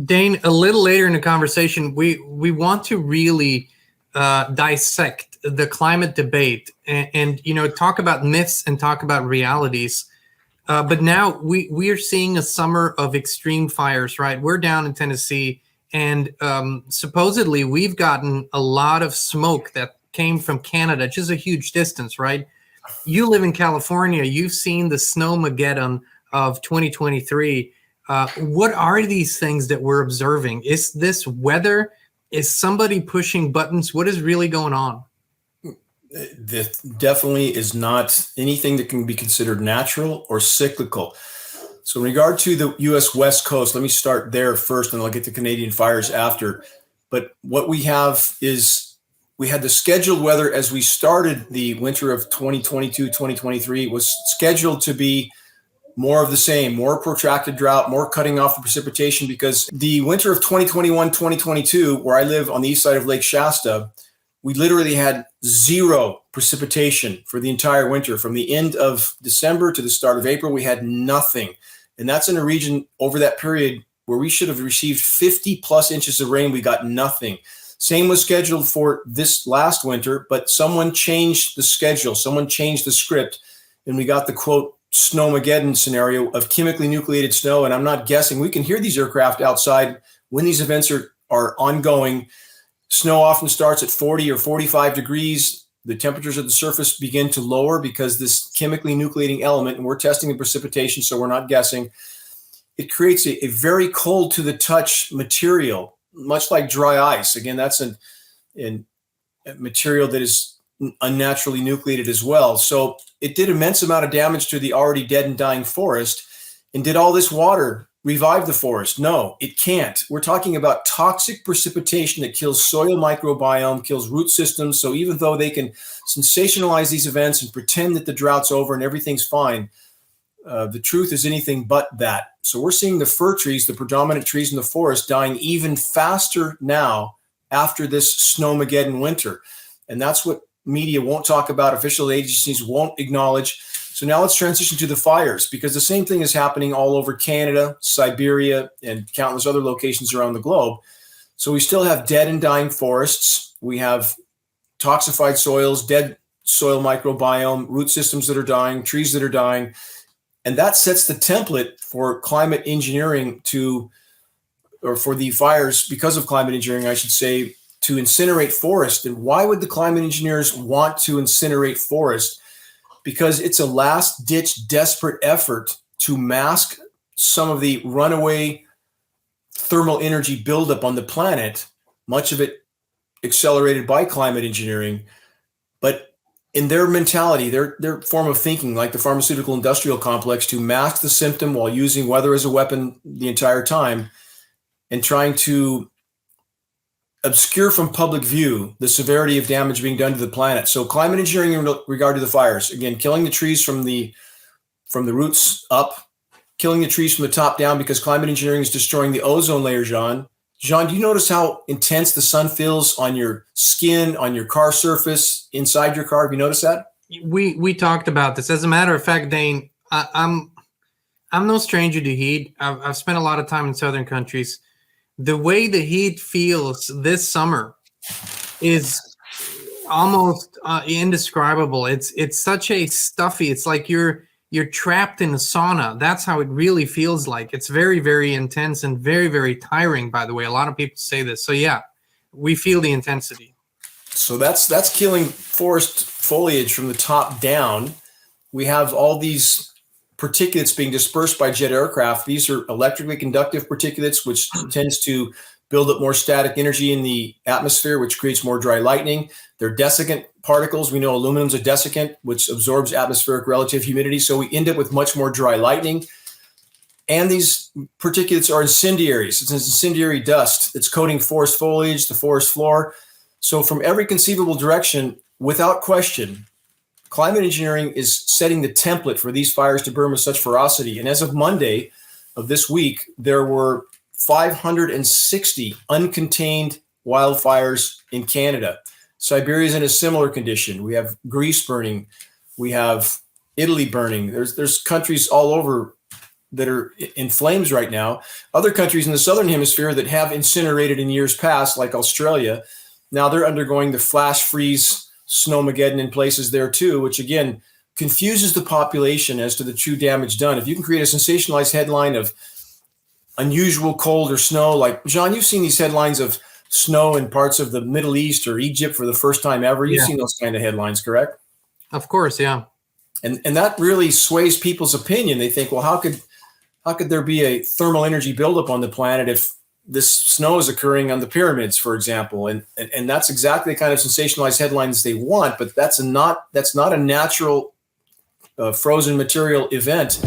Dane, a little later in the conversation, we want to really dissect the climate debate and talk about myths and talk about realities. But now we are seeing a summer of extreme fires, right? We're down in Tennessee, and supposedly we've gotten a lot of smoke that came from Canada, just a huge distance, right? You live in California. You've seen the snowmageddon of 2023. What are these things that we're observing? Is this weather? Is somebody pushing buttons? What is really going on? This definitely is not anything that can be considered natural or cyclical. So in regard to the U.S. West Coast, let me start there first, and I'll get to Canadian fires after. But what we have is we had the scheduled weather as we started the winter of 2022, 2023 was scheduled to be more of the same, more protracted drought, more cutting off the precipitation, because the winter of 2021, 2022, where I live on the east side of Lake Shasta, we literally had zero precipitation for the entire winter. From the end of December to the start of April, we had nothing. And that's in a region over that period where we should have received 50 plus inches of rain. We got nothing. Same was scheduled for this last winter, but someone changed the schedule. Someone changed the script, and we got the quote snowmageddon scenario of chemically nucleated snow. And I'm not guessing. We can hear these aircraft outside when these events are ongoing. Snow often starts at 40 or 45 degrees. The temperatures of the surface begin to lower because this chemically nucleating element, and we're testing the precipitation, so we're not guessing, it creates a very cold to the touch material, much like dry ice. Again, that's a material that is unnaturally nucleated as well. So it did immense amount of damage to the already dead and dying forest. And did all this water revive the forest? No, it can't. We're talking about toxic precipitation that kills soil microbiome, kills root systems. So even though they can sensationalize these events and pretend that the drought's over and everything's fine, the truth is anything but that. So we're seeing the fir trees, the predominant trees in the forest, dying even faster now after this snowmageddon winter. And that's what media won't talk about, official agencies won't acknowledge. So now let's transition to the fires, because the same thing is happening all over Canada, Siberia, and countless other locations around the globe. So we still have dead and dying forests. We have toxified soils, dead soil microbiome, root systems that are dying, trees that are dying. And that sets the template for climate engineering for the fires, because of climate engineering, I should say, to incinerate forest. And why would the climate engineers want to incinerate forest? Because it's a last-ditch desperate effort to mask some of the runaway thermal energy buildup on the planet, much of it accelerated by climate engineering. But in their mentality, their form of thinking, like the pharmaceutical industrial complex, to mask the symptom while using weather as a weapon the entire time and trying to obscure from public view the severity of damage being done to the planet. So climate engineering in regard to the fires, again, killing the trees from the roots up, killing the trees from the top down, because climate engineering is destroying the ozone layer, John. John, do you notice how intense the sun feels on your skin, on your car surface, inside your car? Have you noticed that? We talked about this. As a matter of fact, Dane, I'm no stranger to heat. I've spent a lot of time in southern countries. The way the heat feels this summer is almost indescribable. It's such a stuffy. It's like you're trapped in a sauna. That's how it really feels like. It's very, very intense and very, very tiring, by the way. A lot of people say this. So yeah, we feel the intensity. So that's killing forest foliage from the top down. We have all these particulates being dispersed by jet aircraft. These are electrically conductive particulates, which tends to build up more static energy in the atmosphere, which creates more dry lightning. They're desiccant particles. We know aluminum's a desiccant, which absorbs atmospheric relative humidity. So we end up with much more dry lightning. And these particulates are incendiaries. It's an incendiary dust that's coating forest foliage, the forest floor. So from every conceivable direction, without question, climate engineering is setting the template for these fires to burn with such ferocity. And as of Monday of this week, there were 560 uncontained wildfires in Canada. Siberia is in a similar condition. We have Greece burning. We have Italy burning. There's countries all over that are in flames right now. Other countries in the southern hemisphere that have incinerated in years past, like Australia, now they're undergoing the flash freeze snowmageddon in places there too, which again confuses the population as to the true damage done. If you can create a sensationalized headline of unusual cold or snow, like John, you've seen these headlines of snow in parts of the Middle East or Egypt for the first time ever. You've seen those kind of headlines, correct? Of course, yeah. And that really sways people's opinion. They think, well, how could there be a thermal energy buildup on the planet if this snow is occurring on the pyramids, for example? And that's exactly the kind of sensationalized headlines they want, but that's not a natural frozen material event.